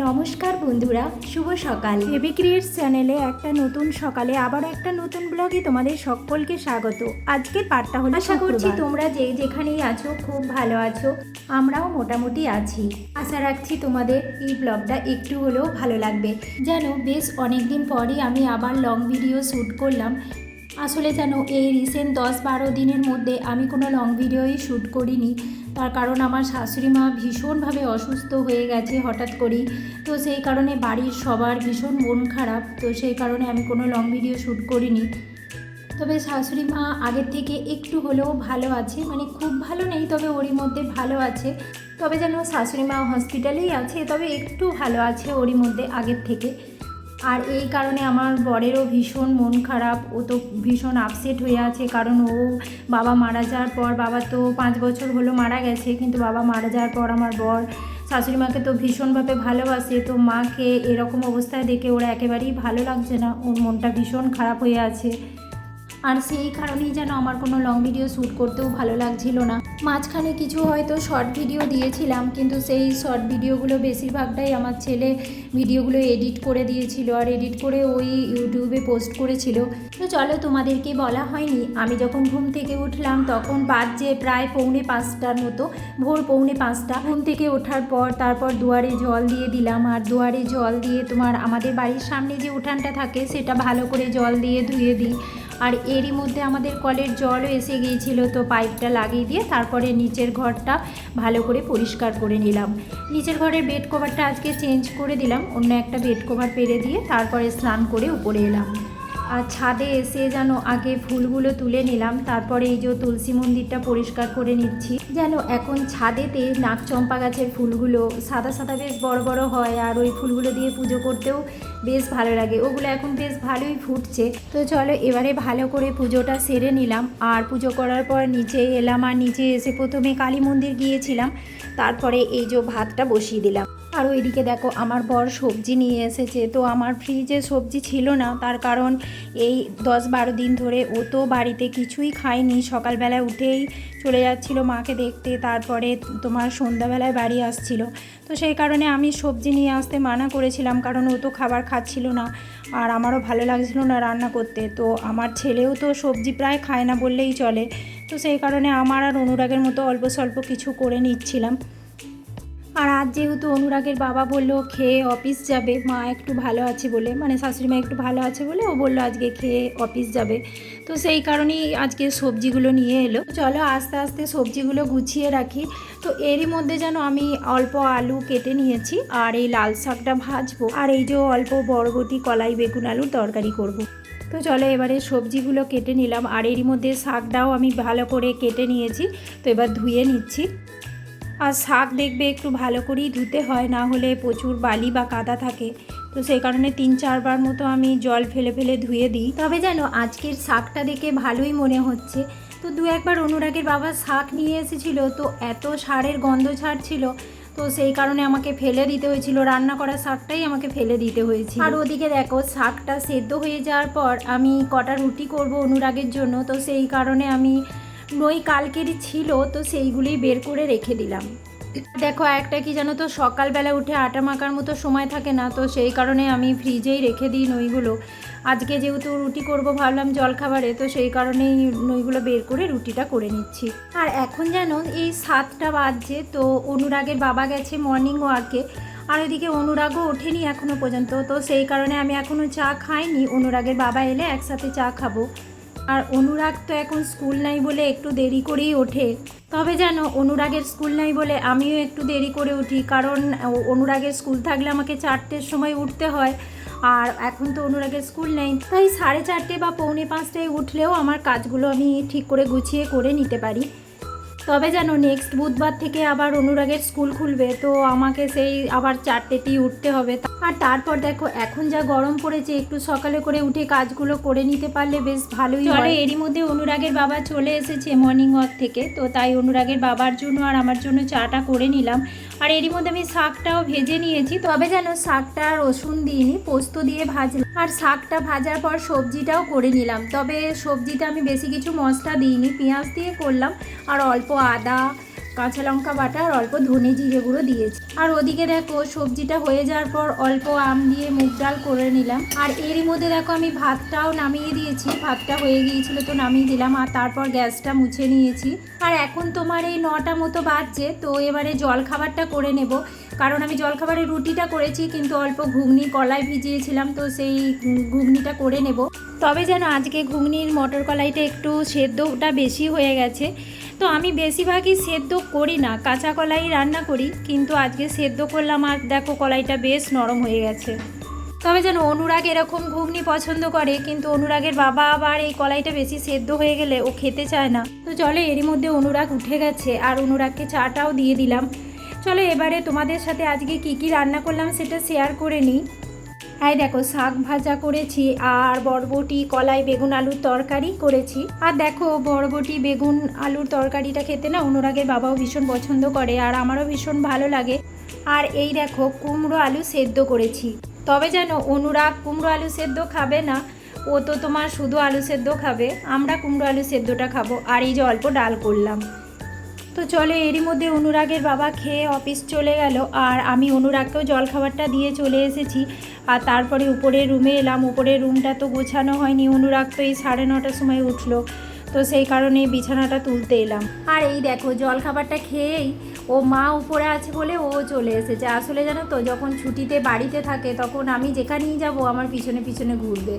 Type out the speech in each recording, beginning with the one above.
নমস্কার বন্ধুরা, শুভ সকাল। বেবি ক্রিয়েটস চ্যানেলে একটা নতুন সকালে আবারও একটা নতুন ব্লগে তোমাদের সকলকে স্বাগত। আজকের পার্টটা হলো, আশা করছি তোমরা যেখানেই আছো খুব ভালো আছো। আমরাও মোটামুটি আছি। আশা রাখছি তোমাদের এই ব্লগটা একটু হলেও ভালো লাগবে। যেন বেশ অনেকদিন পরই আমি আবার লং ভিডিও শ্যুট করলাম। আসলে যেন এই রিসেন্ট 10-12 দিনের মধ্যে আমি কোনো লং ভিডিওই শ্যুট করিনি। তার কারণ আমার শাশুড়ি মা ভীষণভাবে অসুস্থ হয়ে গেছে হঠাৎ করেই। তো সেই কারণে বাড়ির সবার ভীষণ মন খারাপ। তো সেই কারণে আমি কোনো লং ভিডিও শ্যুট করিনি। তবে শাশুড়ি মা আগের থেকে একটু হলেও ভালো আছে, মানে খুব ভালো নেই, তবে ওরই মধ্যে ভালো আছে। তবে যেন শাশুড়ি মা হসপিটালেই আছে, তবে একটু ভালো আছে ওরই মধ্যে আগের থেকে। আর এই কারণে আমার বরেরও ভীষণ মন খারাপ। ও তো ভীষণ আপসেট হয়ে আছে, কারণ ও বাবা মারা যাওয়ার পর, বাবা তো 5 বছর হলো মারা গেছে, কিন্তু বাবা মারা যাওয়ার পর আমার বর শাশুড়ি মাকে তো ভীষণভাবে ভালোবাসে। তো মাকে এরকম অবস্থায় দেখে ওরা একেবারেই ভালো লাগছে না, ওর মনটা ভীষণ খারাপ হয়ে আছে। আর সেই কারণেই যেন আমার কোনো লং ভিডিও শ্যুট করতেও ভালো লাগছিল না। মাঝখানে কিছু হয়তো শর্ট ভিডিও দিয়েছিলাম, কিন্তু সেই শর্ট ভিডিওগুলো বেশিরভাগটাই আমার ছেলে ভিডিওগুলো এডিট করে দিয়েছিল, আর এডিট করে ওই ইউটিউবে পোস্ট করেছিল। তো চলো, তোমাদেরকে বলা হয়নি, আমি যখন ঘুম থেকে উঠলাম তখন বাজে প্রায় 4:45টার মতো, ভোর 4:45টা। ঘুম থেকে ওঠার পর তারপর দুয়ারে জল দিয়ে দিলাম। আর দুয়ারে জল দিয়ে আমাদের বাড়ির সামনে যে উঠানটা থাকে সেটা ভালো করে জল দিয়ে ধুয়ে দিই। আর এরই মধ্যে আমাদের কলের জলও এসে গিয়েছিল, তো পাইপটা লাগিয়ে দিয়ে তারপরে নিচের ঘরটা ভালো করে পরিষ্কার করে নিলাম। নিচের ঘরের বেড কভারটা আজকে চেঞ্জ করে দিলাম, অন্য একটা বেড কভার পেরে দিয়ে তারপরে স্নান করে উপরে এলাম। আর ছাদে এসে যেন আগে ফুলগুলো তুলে নিলাম, তারপরে এই যে তুলসী মন্দিরটা পরিষ্কার করে নিচ্ছি। যেন এখন ছাদেতে নাগচম্পা গাছের ফুলগুলো সাদা সাদা বেশ বড় বড় হয়, আর ওই ফুলগুলো দিয়ে পুজো করতেও বেশ ভালো লাগে। ওগুলো এখন বেশ ভালোই ফুটছে। তো চলো এবারে ভালো করে পুজোটা সেরে নিলাম। আর পুজো করার পর নিচে এলাম, আর নিচে এসে প্রথমে কালী মন্দির গিয়েছিলাম, তারপরে এই যে ভাতটা বসিয়ে দিলাম। আর ওইদিকে দেখো আমার বর সবজি নিয়ে এসেছে। তো আমার ফ্রিজে সবজি ছিল না, তার কারণ এই 10-12 দিন ধরে ও তো বাড়িতে কিছুই খায়নি। সকালবেলায় উঠেই চলে যাচ্ছিল মাকে দেখতে, তারপরে সন্ধ্যাবেলায় বাড়ি আসছিল। তো সেই কারণে আমি সবজি নিয়ে আসতে মানা করেছিলাম, কারণ ও তো খাবার খাচ্ছিল না, আর আমারও ভালো লাগছিল না রান্না করতে। তো আমার ছেলেও তো সবজি প্রায় খায় না বললেই চলে। তো সেই কারণে আমার আর অনুরাগের মতো অল্প স্বল্প কিছু করে নিচ্ছিলাম। আর আজ যেহেতু অনুরাগের বাবা বললো খেয়ে অফিস যাবে, মা একটু ভালো আছে বলে, মানে শাশুড়ি মা একটু ভালো আছে বলে ও বললো আজকে খেয়ে অফিস যাবে। তো সেই কারণেই আজকে সবজিগুলো নিয়ে এলো। চলো আস্তে আস্তে সবজিগুলো গুছিয়ে রাখি। তো এরই মধ্যে যেন আমি অল্প আলু কেটে নিয়েছি, আর এই লাল শাকটা ভাজবো, আর এই যে অল্প বরবটি, কলাই, বেগুন, আলুর তরকারি করব। তো চলো এবারে সবজিগুলো কেটে নিলাম, আর এরই মধ্যে শাকটাও আমি ভালো করে কেটে নিয়েছি। তো এবার ধুয়ে নিচ্ছি। আর শাক দেখবে একটু ভালো করেই ধুতে হয়, না হলে প্রচুর বালি বা কাদা থাকে। তো সেই কারণে 3-4 বার মতো আমি জল ফেলে ফেলে ধুয়ে দিই। তবে যেন আজকের শাকটা দেখে ভালোই মনে হচ্ছে। তো 2-1 বার অনুরাগের বাবা শাক নিয়ে এসেছিল, তো এত সারের গন্ধ ছাড়ছিল, তো সেই কারণে আমাকে ফেলে দিতে হয়েছিল, রান্না করা শাকটাই আমাকে ফেলে দিতে হয়েছিল। আর ওদিকে দেখো শাকটা সেদ্ধ হয়ে যাওয়ার পর আমি কটা রুটি করব অনুরাগের জন্য। তো সেই কারণে আমি নই কালকেরই ছিল, তো সেইগুলোই বের করে রেখে দিলাম। দেখো একটা কি জানো তো, সকালবেলা উঠে আটা মাখার মতো সময় থাকে না, তো সেই কারণে আমি ফ্রিজেই রেখে দিই নইগুলো। আজকে যেহেতু রুটি করব ভাবলাম জলখাবারে, তো সেই কারণেই নইগুলো বের করে রুটিটা করে নিচ্ছি। আর এখন যেন এই 7টা বাজছে, তো অনুরাগের বাবা গেছে মর্নিং ওয়ার্কে, আর ওইদিকে অনুরাগও ওঠেনি এখনও পর্যন্ত। তো সেই কারণে আমি এখনও চা খাইনি, অনুরাগের বাবা এলে একসাথে চা খাবো। আর অনুরাগ তো এখন স্কুল নাই বলে একটু দেরি করেই ওঠে। তবে যেন অনুরাগের স্কুল নাই বলে আমিও একটু দেরি করে উঠি, কারণ অনুরাগের স্কুল থাকলে আমাকে 4টের সময় উঠতে হয়। আর এখন তো অনুরাগের স্কুল নেই, তাই 4:30 বা 4:45টায় উঠলেও আমার কাজগুলো আমি ঠিক করে গুছিয়ে করে নিতে পারি। তবে যেন নেক্সট বুধবার থেকে আবার অনুরাগের স্কুল খুলবে, তো আমাকে সেই আবার 4টেতেই উঠতে হবে। আর তারপর দেখো এখন যা গরম পড়েছে, একটু সকালে করে উঠে কাজগুলো করে নিতে পারলে বেশ ভালোই হয়। এরই মধ্যে অনুরাগের বাবা চলে এসেছে মর্নিং ওয়াক থেকে, তো তাই অনুরাগের বাবার জন্য আর আমার জন্য চাটা করে নিলাম। আর এরই মধ্যে আমি শাকটাও ভেজে নিয়েছি। তবে যেন শাকটা রসুন দিইনি, পোস্ত দিয়ে ভাজলাম। আর শাকটা ভাজার পর সবজিটাও করে নিলাম। তবে সবজিটা আমি বেশি কিছু মশলা দিইনি, পেঁয়াজ দিয়ে করলাম, আর অল্প আদা, কাঁচা লঙ্কা বাটা আর অল্প ধনে জিরে গুঁড়ো দিয়েছি। আর ওদিকে দেখো সবজিটা হয়ে যাওয়ার পর অল্প আম দিয়ে মুগ ডাল করে নিলাম। আর এরই মধ্যে দেখো আমি ভাতটাও নামিয়ে দিয়েছি, ভাতটা হয়ে গিয়েছিল তো নামিয়ে দিলাম। আর তারপর গ্যাসটা মুছে নিয়েছি। আর এখন তোমার এই 9টা মতো বাজছে, তো এবারে জলখাবারটা করে নেব। কারণ আমি জলখাবারে রুটিটা করেছি, কিন্তু অল্প ঘুগনি কলাই ভিজিয়েছিলাম, তো সেই ঘুগনিটা করে নেব। তবে যেন আজকে ঘুগনির মটর কলাইটা একটু সেদ্ধটা বেশি হয়ে গেছে। তো আমি বেশিরভাগই সেদ্ধ করি না, কাঁচা কলাই রান্না করি, কিন্তু আজকে সেদ্ধ করলাম আর দেখো কলাইটা বেশ নরম হয়ে গেছে। তবে যেন অনুরাগ এরকম ঘুগনি পছন্দ করে, কিন্তু অনুরাগের বাবা আবার এই কলাইটা বেশি সেদ্ধ হয়ে গেলে ও খেতে চায় না। তো চলো এরই মধ্যে অনুরাগ উঠে গেছে আর অনুরাগকে চাটাও দিয়ে দিলাম। চলো এবারে তোমাদের সাথে আজকে কি রান্না করলাম সেটা শেয়ার করে নিই। হ্যাঁ দেখো শাক ভাজা করেছি আর বরবটি কলাই বেগুন আলুর তরকারি করেছি। আর দেখো বরবটি বেগুন আলুর তরকারিটা খেতে না অনুরাগের বাবাও ভীষণ পছন্দ করে আর আমারও ভীষণ ভালো লাগে। আর এই দেখো কুমড়ো আলু সেদ্ধ করেছি। তবে যেন অনুরাগ কুমড়ো আলু সেদ্ধ খাবে না, ও তো তোমার শুধু আলু সেদ্ধ খাবে, আমরা কুমড়ো আলু সেদ্ধটা খাবো। আর এই যে অল্প ডাল করলাম। তো চলো এরই মধ্যে অনুরাগের বাবা খেয়ে অফিস চলে গেল আর আমি অনুরাগকেও জলখাবারটা দিয়ে চলে এসেছি। আর তারপরে উপরের রুমে এলাম। উপরের রুমটা তো গোছানো হয়নি, অনুরাগ তো এই 9:30টার সময় উঠলো, তো সেই কারণে বিছানাটা তুলতে এলাম। আর এই দেখো জলখাবারটা খেয়েই ও মা উপরে আছে বলে ও চলে এসেছে। আসলে জানো তো যখন ছুটিতে বাড়িতে থাকে তখন আমি যেখানেই যাব আমার পিছনে পিছনে ঘুরবে।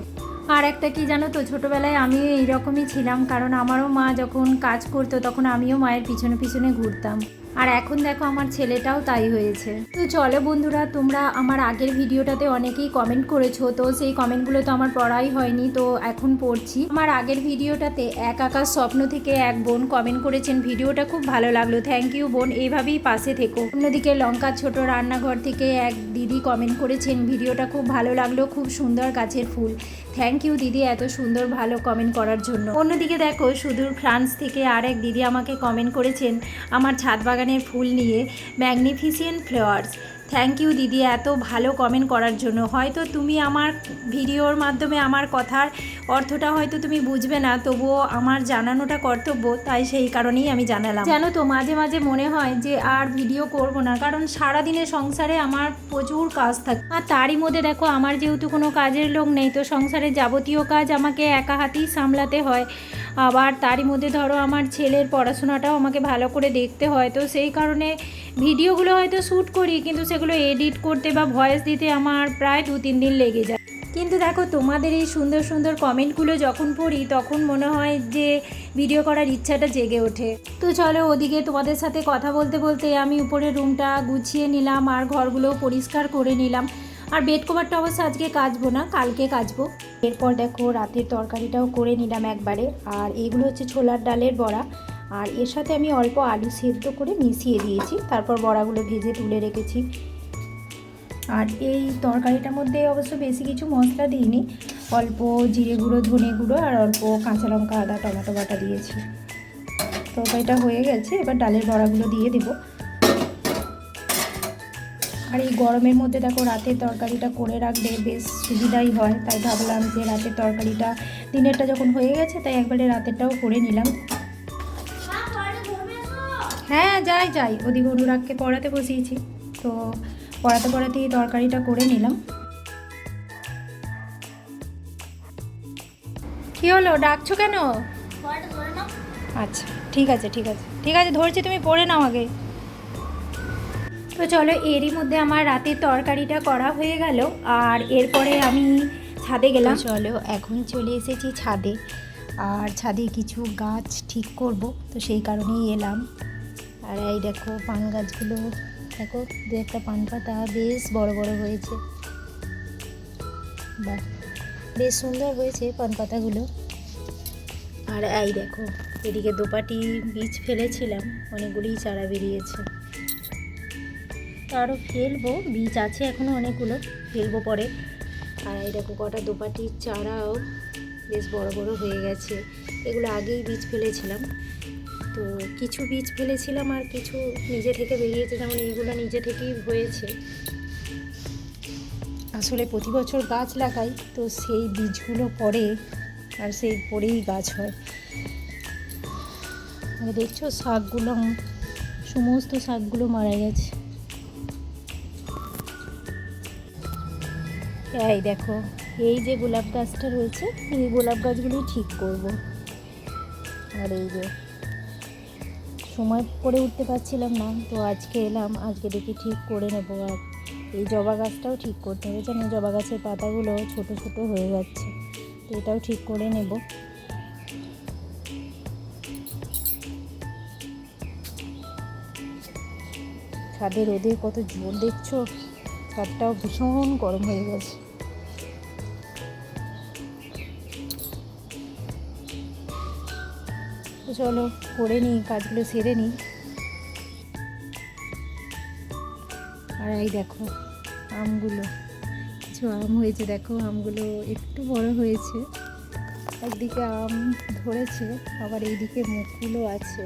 আর একটা কি জানো তো, ছোটোবেলায় আমিও এইরকমই ছিলাম, কারণ আমারও মা যখন কাজ করতো তখন আমিও মায়ের পিছনে পিছনে ঘুরতাম। আর এখন দেখো আমার ছেলেটাও তাই হয়েছে। তো চলো বন্ধুরা, তোমরা আমার আগের ভিডিওটাতে অনেকেই কমেন্ট করেছো, তো সেই কমেন্টগুলো তো আমার পড়াই হয়নি, তো এখন পড়ছি। আমার আগের ভিডিওটাতে এক আকাশ স্বপ্ন থেকে এক বোন কমেন্ট করেছেন, ভিডিওটা খুব ভালো লাগলো, থ্যাংক ইউ বোন, এইভাবেই পাশে থেকো। অন্যদিকে লঙ্কার ছোট রান্নাঘর থেকে এক দিদি কমেন্ট করেছেন, ভিডিওটা খুব ভালো লাগলো, খুব সুন্দর গাছের ফুল, থ্যাংক ইউ দিদি এত সুন্দর ভালো কমেন্ট করার জন্য। অন্যদিকে দেখো সুদূর ফ্রান্স থেকে আরেক দিদি আমাকে কমেন্ট করেছেন আমার ছাদ বাগানের ফুল নিয়ে, ম্যাগনিফিসিয়েন্ট ফ্লাওয়ার্স, থ্যাংক ইউ দিদি এত ভালো কমেন্ট করার জন্য। হয়তো তুমি আমার ভিডিওর মাধ্যমে আমার কথার অর্থটা হয়তো তুমি বুঝবে না, তবুও আমার জানানোটা কর্তব্য, তাই সেই কারণেই আমি জানালাম। জানো তো মাঝে মাঝে মনে হয় যে আর ভিডিও করব না, কারণ সারাদিনে সংসারে আমার প্রচুর কাজ থাকে। আর তারই মধ্যে দেখো আমার যেহেতু কোনো কাজের লোক নেই, তো সংসারের যাবতীয় কাজ আমাকে একা হাতেই সামলাতে হয়। আবার তারই মধ্যে ধরো আমার ছেলের পড়াশোনাটাও আমাকে ভালো করে দেখতে হয়, তো সেই কারণে ভিডিওগুলো হয়তো শ্যুট করি, কিন্তু সেগুলো এডিট করতে বা ভয়েস দিতে আমার প্রায় 2-3 দিন লেগে যায়। কিন্তু দেখো তোমাদের এই সুন্দর সুন্দর কমেন্টগুলো যখন পড়ি তখন মনে হয় যে ভিডিও করার ইচ্ছাটা জেগে ওঠে। তো চলো ওদিকে তোমাদের সাথে কথা বলতে বলতে আমি উপরের রুমটা গুছিয়ে নিলাম আর ঘরগুলো পরিষ্কার করে নিলাম। আর বেড কভারটা অবশ্য আজকে কাচবো না, কালকে কাচবো। এরপর দেখো রাতের তরকারিটাও করে নিলাম একবারে। আর এইগুলো হচ্ছে ছোলার ডালের বড়া, আর এর সাথে আমি অল্প আলু সেদ্ধ করে মিশিয়ে দিয়েছি, তারপর বড়াগুলো ভেজে তুলে রেখেছি। আর এই তরকারিটার মধ্যে অবশ্য বেশি কিছু মশলা দিইনি, অল্প জিরে গুঁড়ো ধনে গুঁড়ো আর অল্প কাঁচা লঙ্কা আদা টমেটো বাটা দিয়েছি। তরকারিটা হয়ে গেছে, এবার ডালের বড়াগুলো দিয়ে দেবো। আর এই গরমের মধ্যে দেখো রাতের তরকারিটা করে রাখলে বেশ সুবিধাই হয়, তাই ভাবলাম যে রাতের তরকারিটা দিনেরটা যখন হয়ে গেছে তাই একবারে রাতেরটাও করে নিলাম। হ্যাঁ যাই ওদিকে অনুরাগকে পড়াতে বসিয়েছি, তো পড়াতেই তরকারিটা করে নিলাম। কি হলো, ডাকছো কেন? আচ্ছা ঠিক আছে ধরছি, তুমি পড়ে নাও আগে। তো চলো এরই মধ্যে আমার রাতের তরকারিটা করা হয়ে গেল, আর এরপরে আমি ছাদে গেলাম। চলো এখন চলে এসেছি ছাদে, আর ছাদে কিছু গাছ ঠিক করব, তো সেই কারণেই এলাম। আর এই দেখো পান গাছগুলো, দেখো দু একটা পান পাতা বেশ বড় বড় হয়েছে, বাহ বেশ সুন্দর হয়েছে পান পাতাগুলো। আর এই দেখো এদিকে দোপাটি বীজ ফেলেছিলাম, অনেকগুলোই চারা বেরিয়েছে, আরও ফেলবো, বীজ আছে এখনও অনেকগুলো, ফেলবো পরে। আর এই দেখো কটা দোপাটির চারাও বেশ বড় বড় হয়ে গেছে, এগুলো আগেই বীজ ফেলেছিলাম। তো কিছু বীজ ফেলেছিলাম আর কিছু নিজে থেকে বেরিয়েছে, যেমন এইগুলো নিজে থেকেই হয়েছে। আসলে প্রতি বছর গাছ লাগাই, তো সেই বীজগুলো পড়ে আর সেই পরেই গাছ হয়। দেখছো শাকগুলো সমস্ত শাকগুলো মারা গেছে। এই দেখো, এই যে গোলাপ গাছটা রয়েছে, এই গোলাপ গাছগুলোই ঠিক করব। আর এই যে সময় করে উঠতে পারছিলাম না, তো আজকে এলাম, আজকে দেখি ঠিক করে নেবো। আর এই জবা গাছটাও ঠিক করতে হবে, জানো জবা গাছের পাতাগুলো ছোট ছোট হয়ে যাচ্ছে, তো এটাও ঠিক করে নেব। ছাদে রোদের কত জোর দেখছো, ছাদটাও ভীষণ গরম হয়ে গেছে। তো চলো করে নিই, কাজগুলো সেরে নিই। আর এই দেখো আমগুলো, কিছু আম হয়েছে, দেখো আমগুলো একটু বড় হয়েছে, একদিকে আম ধরেছে, আবার এইদিকে মুখগুলো আছে।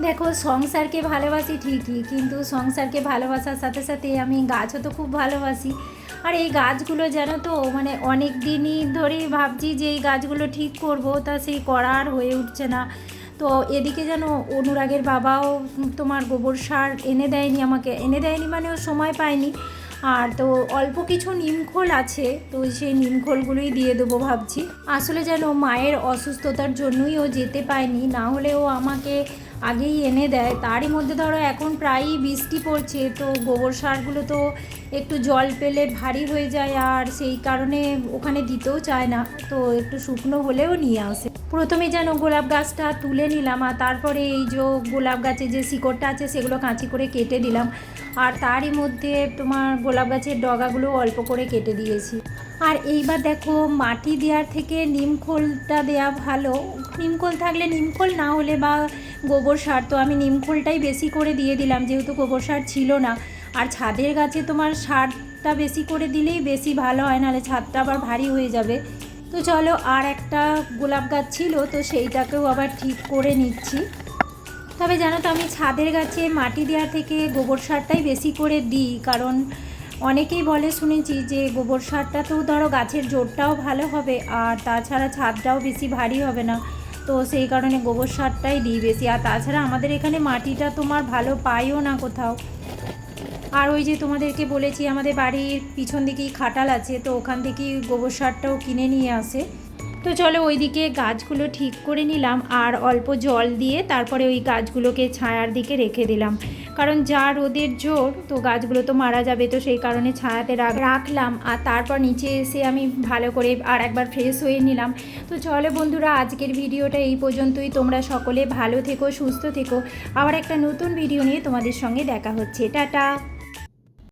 দেখো সংসারকে ভালোবাসি ঠিকই, কিন্তু সংসারকে ভালোবাসার সাথে সাথে আমি গাছও তো খুব ভালোবাসি। আর এই গাছগুলো জানো তো, মানে অনেক দিনই ধরেই ভাবছি যে এই গাছগুলো ঠিক করব, তা সেই করার হয়ে উঠছে না। তো এদিকে যেন অনুরাগের বাবাও তোমার গোবর সার এনে দেয়নি আমাকে, এনে দেয়নি মানে ও সময় পায়নি। আর তো অল্প কিছু নিমখোল আছে, তো সেই নিমখোলগুলোই দিয়ে দেবো ভাবছি। আসলে যেন মায়ের অসুস্থতার জন্যই ও যেতে পায়নি, না হলে ও আমাকে আগেই এনে দেয়। তারই মধ্যে ধরো এখন প্রায়ই বৃষ্টি পড়ছে, তো গোবর সারগুলো তো একটু জল পেলে ভারী হয়ে যায়, আর সেই কারণে ওখানে দিতেও চায় না, তো একটু শুকনো হলেও নিয়ে আসে। প্রথমে যেন গোলাপ গাছটা তুলে নিলাম, আর তারপরে এই যে গোলাপ গাছে যে শিকড়টা আছে সেগুলো কাঁচি করে কেটে দিলাম, আর তারই মধ্যে তোমার গোলাপ গাছের ডগাগুলো অল্প করে কেটে দিয়েছি। আর এইবার দেখো মাটি দেওয়ার থেকে নিমখোলটা দেওয়া ভালো, নিমখোল থাকলে নিমখোল, না হলে বা গোবর সার, তো আমি নিমখোলটাই বেশি করে দিয়ে দিলাম যেহেতু গোবর সার ছিল না। আর ছাদের গাছে তোমার সারটা বেশি করে দিলেই বেশি ভালো হয়, নাহলে ছাদটা আবার ভারী হয়ে যাবে। তো চলো, আর একটা গোলাপ গাছ ছিল, তো সেইটাকেও আবার ঠিক করে নিচ্ছি। তবে জানো তো আমি ছাদের গাছে মাটি দেওয়ার থেকে গোবর সারটাই বেশি করে দিই, কারণ অনেকেই বলে শুনেছি যে গোবর সারটা তো ধরো গাছের জোরটাও ভালো হবে, আর তাছাড়া ছাদটাও বেশি ভারী হবে না, তো সেই কারণে গোবর সারটাই দিই বেশি। আর তাছাড়া আমাদের এখানে মাটিটা তোমার ভালো পাইও না কোথাও। আর ওই যে তোমাদেরকে বলেছি আমাদের বাড়ির পিছন দিকেই খাটাল আছে, তো ওখান থেকেই গোবর সারটাও কিনে নিয়ে আসে। তো চলো ওইদিকে গাছগুলো ঠিক করে নিলাম, আর অল্প জল দিয়ে তারপরে ওই গাছগুলোকে ছায়ার দিকে রেখে দিলাম, কারণ যা রোদের জোর, তো গাছগুলো তো মারা যাবে, তো সেই কারণে ছায়াতে রাখলাম। আর তারপর নিচে এসে আমি ভালো করে আর একবার ফ্রেশ হয়ে নিলাম। তো চলো বন্ধুরা, আজকের ভিডিওটা এই পর্যন্তই। তোমরা সকলে ভালো থেকো, সুস্থ থেকো। আবার একটা নতুন ভিডিও নিয়ে তোমাদের সঙ্গে দেখা হচ্ছে। টাটা।